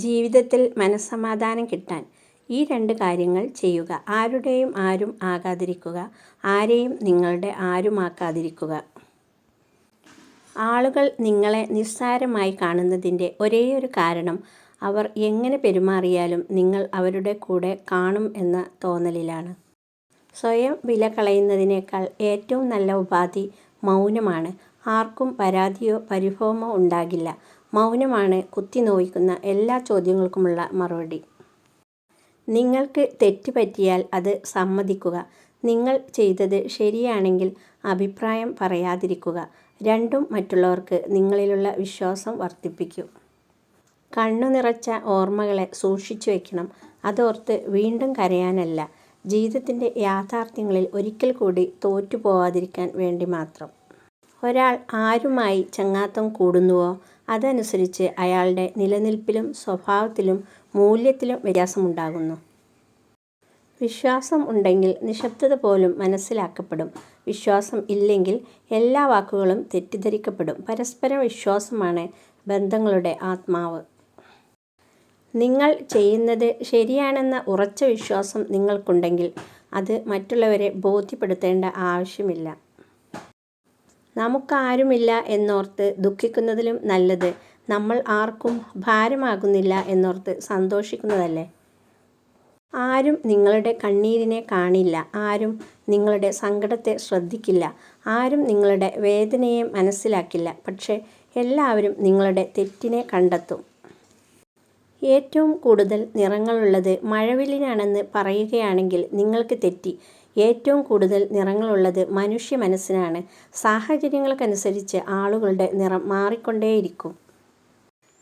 ജീവിതത്തിൽ മനസ്സമാധാനം കിട്ടാൻ ഈ 2 കാര്യങ്ങൾ ചെയ്യുക. ആരുടെയും ആരും ആകാതിരിക്കുക. ആരെയും നിങ്ങളുടെ ആരുമാക്കാതിരിക്കുക. ആളുകൾ നിങ്ങളെ നിസ്സാരമായി കാണുന്നതിൻ്റെ ഒരേയൊരു കാരണം അവർ എങ്ങനെ പെരുമാറിയാലും നിങ്ങൾ അവരുടെ കൂടെ കാണും എന്ന തോന്നലിലാണ്. സ്വയം വില കളയുന്നതിനേക്കാൾ ഏറ്റവും നല്ല ഉപാധി മൗനമാണ്. ആർക്കും പരാതിയോ പരിഭവമോ ഉണ്ടാകില്ല. മൗനമാണ് കുത്തിനോവിക്കുന്ന എല്ലാ ചോദ്യങ്ങൾക്കുമുള്ള മറുപടി. നിങ്ങൾക്ക് തെറ്റ് പറ്റിയാൽ അത് സമ്മതിക്കുക. നിങ്ങൾ ചെയ്തത് ശരിയാണെങ്കിൽ അഭിപ്രായം പറയാതിരിക്കുക. രണ്ടും മറ്റുള്ളവർക്ക് നിങ്ങളിലുള്ള വിശ്വാസം വർദ്ധിപ്പിക്കും. കണ്ണു നിറച്ച ഓർമ്മകളെ സൂക്ഷിച്ചു വയ്ക്കണം. അതോർത്ത് വീണ്ടും കരയാനല്ല, ജീവിതത്തിൻ്റെ യാഥാർത്ഥ്യങ്ങളിൽ ഒരിക്കൽ കൂടി തോറ്റുപോവാതിരിക്കാൻ വേണ്ടി മാത്രം. ഒരാൾ ആരുമായി ചങ്ങാത്തം കൂടുന്നുവോ അതനുസരിച്ച് അയാളുടെ നിലനിൽപ്പിലും സ്വഭാവത്തിലും മൂല്യത്തിലും വ്യത്യാസമുണ്ടാകുന്നു. വിശ്വാസം ഉണ്ടെങ്കിൽ നിശബ്ദത പോലും മനസ്സിലാക്കപ്പെടും. വിശ്വാസം ഇല്ലെങ്കിൽ എല്ലാ വാക്കുകളും തെറ്റിദ്ധരിക്കപ്പെടും. പരസ്പര വിശ്വാസമാണ് ബന്ധങ്ങളുടെ ആത്മാവ്. നിങ്ങൾ ചെയ്യുന്നത് ശരിയാണെന്ന ഉറച്ച വിശ്വാസം നിങ്ങൾക്കുണ്ടെങ്കിൽ അത് മറ്റുള്ളവരെ ബോധ്യപ്പെടുത്തേണ്ട ആവശ്യമില്ല. നമുക്കാരുമില്ല എന്നോർത്ത് ദുഃഖിക്കുന്നതിലും നല്ലത് നമ്മൾ ആർക്കും ഭാരമാകുന്നില്ല എന്നോർത്ത് സന്തോഷിക്കുന്നതല്ലേ. ആരും നിങ്ങളുടെ കണ്ണീരിനെ കാണില്ല. ആരും നിങ്ങളുടെ സങ്കടത്തെ ശ്രദ്ധിക്കില്ല. ആരും നിങ്ങളുടെ വേദനയെ മനസ്സിലാക്കില്ല. പക്ഷേ എല്ലാവരും നിങ്ങളുടെ തെറ്റിനെ കണ്ടെത്തും. ഏറ്റവും കൂടുതൽ നിറങ്ങളുള്ളത് മഴവില്ലിനാണെന്ന് പറയുകയാണെങ്കിൽ നിങ്ങൾക്ക് തെറ്റി. ഏറ്റവും കൂടുതൽ നിറങ്ങളുള്ളത് മനുഷ്യ മനസ്സിനാണ്. സാഹചര്യങ്ങൾക്കനുസരിച്ച് ആളുകളുടെ നിറം മാറിക്കൊണ്ടേയിരിക്കും.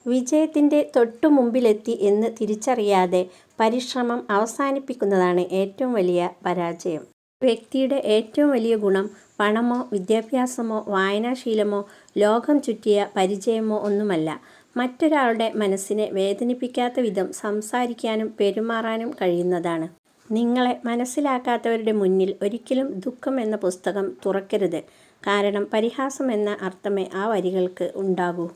വിജയത്തിൻ്റെ തൊട്ടുമുമ്പിലെത്തി എന്ന് തിരിച്ചറിയാതെ പരിശ്രമം അവസാനിപ്പിക്കുന്നതാണ് ഏറ്റവും വലിയ പരാജയം. വ്യക്തിയുടെ ഏറ്റവും വലിയ ഗുണം പണമോ വിദ്യാഭ്യാസമോ വായനാശീലമോ ലോകം ചുറ്റിയ പരിചയമോ ഒന്നുമല്ല. മറ്റൊരാളുടെ മനസ്സിനെ വേദനിപ്പിക്കാത്ത വിധം സംസാരിക്കാനും പെരുമാറാനും കഴിയുന്നതാണ്. നിങ്ങളെ മനസ്സിലാക്കാത്തവരുടെ മുന്നിൽ ഒരിക്കലും ദുഃഖം എന്ന പുസ്തകം തുറക്കരുത്. കാരണം പരിഹാസം എന്ന അർത്ഥമേ ആ വരികൾക്ക് ഉണ്ടാകൂ.